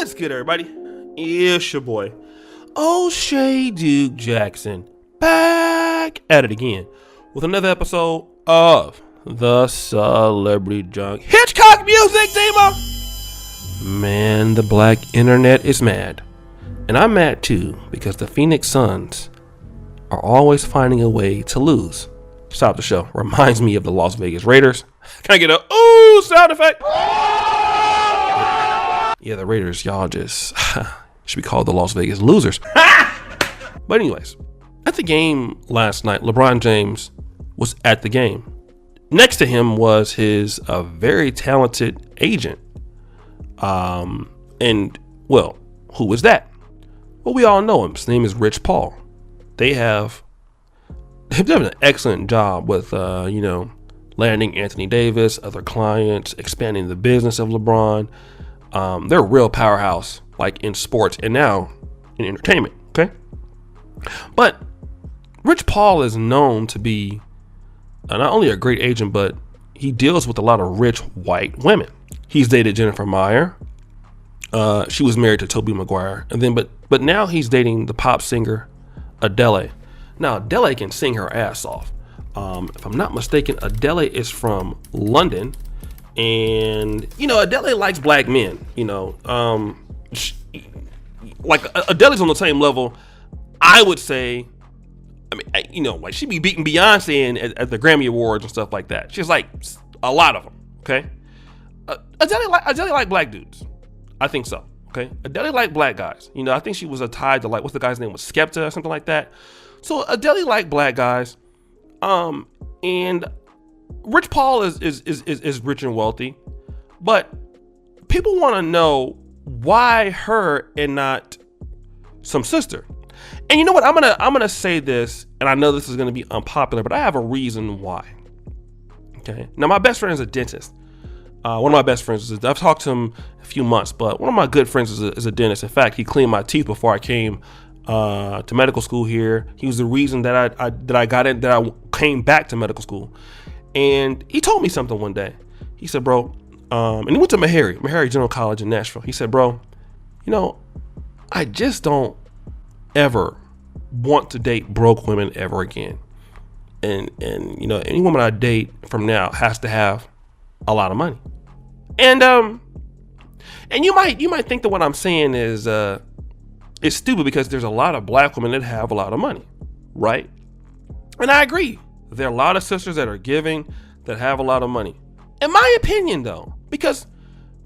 What's good, everybody? It's your boy, O'Shea Duke Jackson, back at it again with another episode of the Celebrity Junk Hitchcock Music Theme. Man, the black internet is mad. And I'm mad too, because the Phoenix Suns are always finding a way to lose. Stop the show. Reminds me of the Las Vegas Raiders. Can I get a ooh sound effect? Yeah, the Raiders, y'all just should be called the Las Vegas Losers. But anyways, at the game last night, LeBron James was at the game. Next to him was his very talented agent. And, well, who was that? Well, we all know him. His name is Rich Paul. They've done an excellent job with, landing Anthony Davis, other clients, expanding the business of LeBron. They're a real powerhouse, like in sports and now in entertainment. Okay. But Rich Paul is known to be not only a great agent, but he deals with a lot of rich white women. He's dated Jennifer Meyer. She was married to Tobey Maguire. And then, but now he's dating the pop singer ADELE. Now, ADELE can sing her ass off. If I'm not mistaken, ADELE is from London. And, ADELE likes black men, like Adele's on the same level, I would say. Like she be beating Beyonce at the Grammy Awards and stuff like that. She's like a lot of them. Okay. Adele like black dudes. I think so. Okay. Adele like black guys. I think she was tied to what's the guy's name, was Skepta or something like that. So Adele like black guys. And Rich Paul is rich and wealthy, but people want to know why her and not some sister. And you know what? I'm gonna say this, and I know this is gonna be unpopular, but I have a reason why. Okay. Now, my best friend is a dentist. One of my best friends I've talked to him a few months, but one of my good friends is a dentist. In fact, he cleaned my teeth before I came to medical school here. He was the reason that I came back to medical school. And he told me something one day. He said, bro, and he went to Meharry General College in Nashville. He said, bro, I just don't ever want to date broke women ever again. And any woman I date from now has to have a lot of money. And you might think that what I'm saying is stupid, because there's a lot of black women that have a lot of money, right? And I agree. There are a lot of sisters that are giving, that have a lot of money. In my opinion, though, because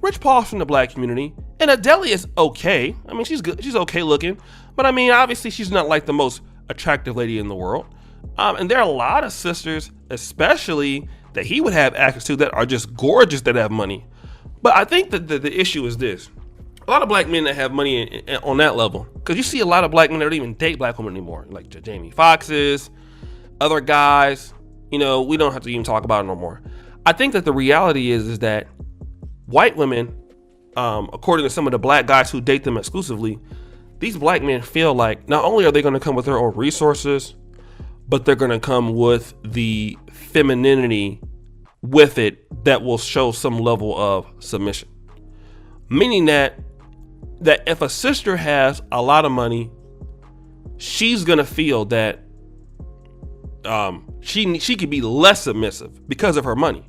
Rich Paul's from the black community, and Adele is okay. I mean, she's good. She's okay looking. But I mean, obviously, she's not like the most attractive lady in the world. And there are a lot of sisters, especially that he would have access to, that are just gorgeous, that have money. But I think that the issue is this. A lot of black men that have money on that level, because you see a lot of black men that don't even date black women anymore, like Jamie Foxx's, other guys, we don't have to even talk about it no more. I think that the reality is that white women, according to some of the black guys who date them exclusively, these black men feel like not only are they going to come with their own resources, but they're going to come with the femininity with it that will show some level of submission. Meaning that if a sister has a lot of money, she's going to feel that she could be less submissive because of her money.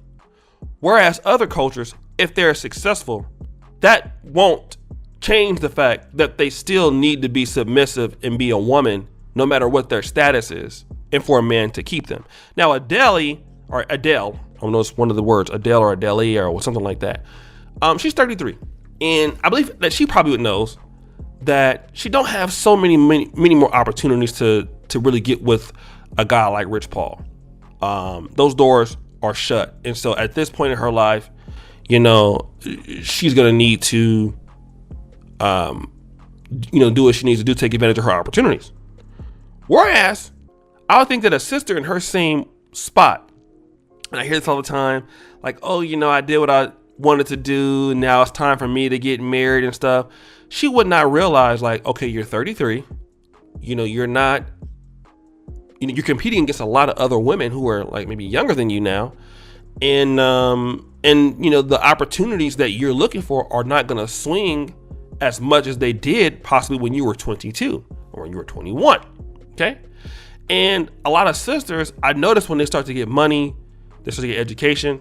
Whereas other cultures, if they're successful, that won't change the fact that they still need to be submissive and be a woman, no matter what their status is, and for a man to keep them. Now, Adele, I don't know, it's one of the words, Adele or Adele or something like that. She's 33, and I believe that she probably knows that she don't have so many more opportunities to really get with a guy like Rich Paul. Those doors are shut, and so at this point in her life, she's gonna need to, do what she needs to do to take advantage of her opportunities. Whereas, I would think that a sister in her same spot, and I hear this all the time, like, oh, I did what I wanted to do, now it's time for me to get married and stuff. She would not realize, like, okay, you're 33, you're not, you're competing against a lot of other women who are like maybe younger than you now, and the opportunities that you're looking for are not going to swing as much as they did possibly when you were 22 or when you were 21. Okay. And a lot of sisters, I noticed when they start to get money, they start to get education,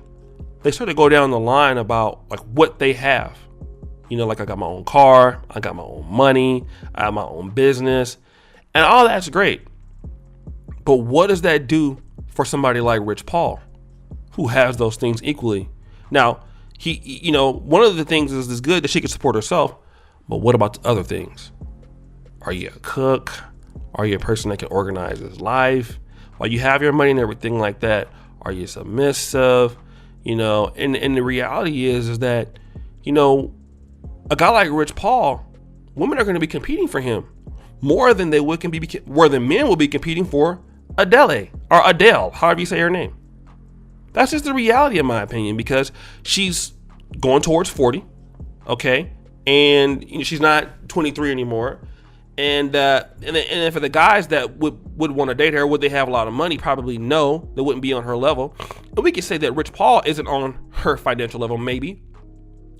they start to go down the line about like what they have. You know, like I got my own car, I got my own money, I have my own business, and all that's great. But what does that do for somebody like Rich Paul, who has those things equally? Now, you know, one of the things is it's good that she can support herself, but what about the other things? Are you a cook? Are you a person that can organize his life? While you have your money and everything like that, are you submissive? You know, and the reality is that, you know, a guy like Rich Paul, women are going to be competing for him more than men will be competing for ADELE or ADELE, however you say her name. That's just the reality, in my opinion, because she's going towards 40, okay, and you know, she's not 23 anymore. And for the guys that would want to date her, would they have a lot of money? Probably no. They wouldn't be on her level. And we could say that Rich Paul isn't on her financial level, maybe,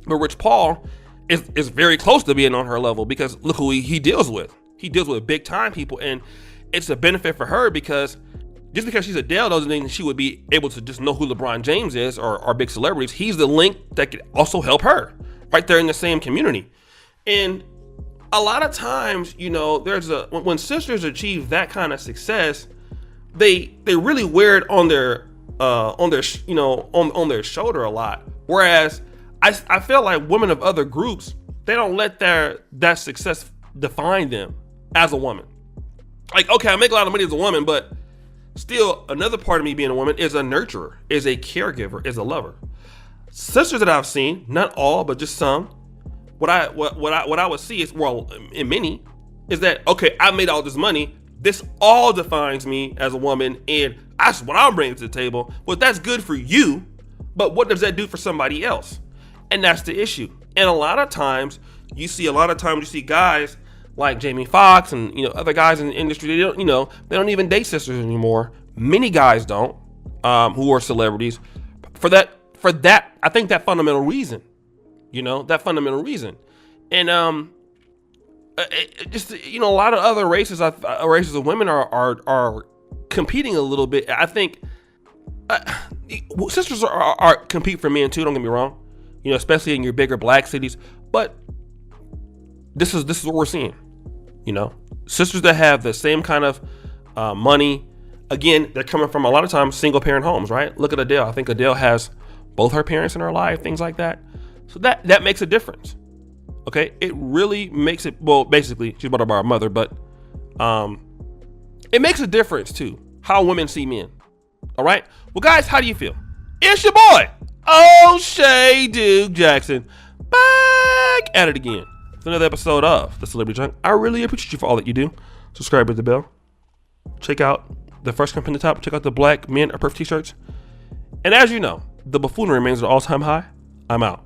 but Rich Paul is very close to being on her level, because look who he deals with. He deals with big time people, and it's a benefit for her, because just because she's ADELE doesn't mean she would be able to just know who LeBron James is or big celebrities. He's the link that could also help her right there in the same community. And a lot of times, you know, when sisters achieve that kind of success, they really wear it on their shoulder a lot. Whereas I feel like women of other groups, they don't let that success define them as a woman. Like, okay, I make a lot of money as a woman, but still another part of me being a woman is a nurturer, is a caregiver, is a lover. Sisters that I've seen, not all, but just some, what I would see is, well, in many, is that, okay, I made all this money. This all defines me as a woman, and that's what I'm bringing to the table. Well, that's good for you, but what does that do for somebody else? And that's the issue. And a lot of times you see guys like Jamie Foxx and, you know, other guys in the industry, they don't even date sisters anymore. Many guys don't, who are celebrities, for that, I think that fundamental reason, and just, you know, a lot of other races of women are competing a little bit. I think sisters are compete for men too, don't get me wrong, you know, especially in your bigger black cities, but this is what we're seeing. You know, sisters that have the same kind of money, again, they're coming from a lot of times single parent homes, right? Look at ADELE. I think ADELE has both her parents in her life, things like that. So that makes a difference. Okay, it really makes it. Well, basically, she's brought up by her mother, but it makes a difference too how women see men. All right. Well, guys, how do you feel? It's your boy, O'Shea Duke Jackson, back at it again. Another episode of The Celebrity Junk. I really appreciate you for all that you do. Subscribe with the bell. Check out the first company at the top. Check out the Black Men Are Perfect t-shirts. And as you know, the buffoonery remains at an all-time high. I'm out.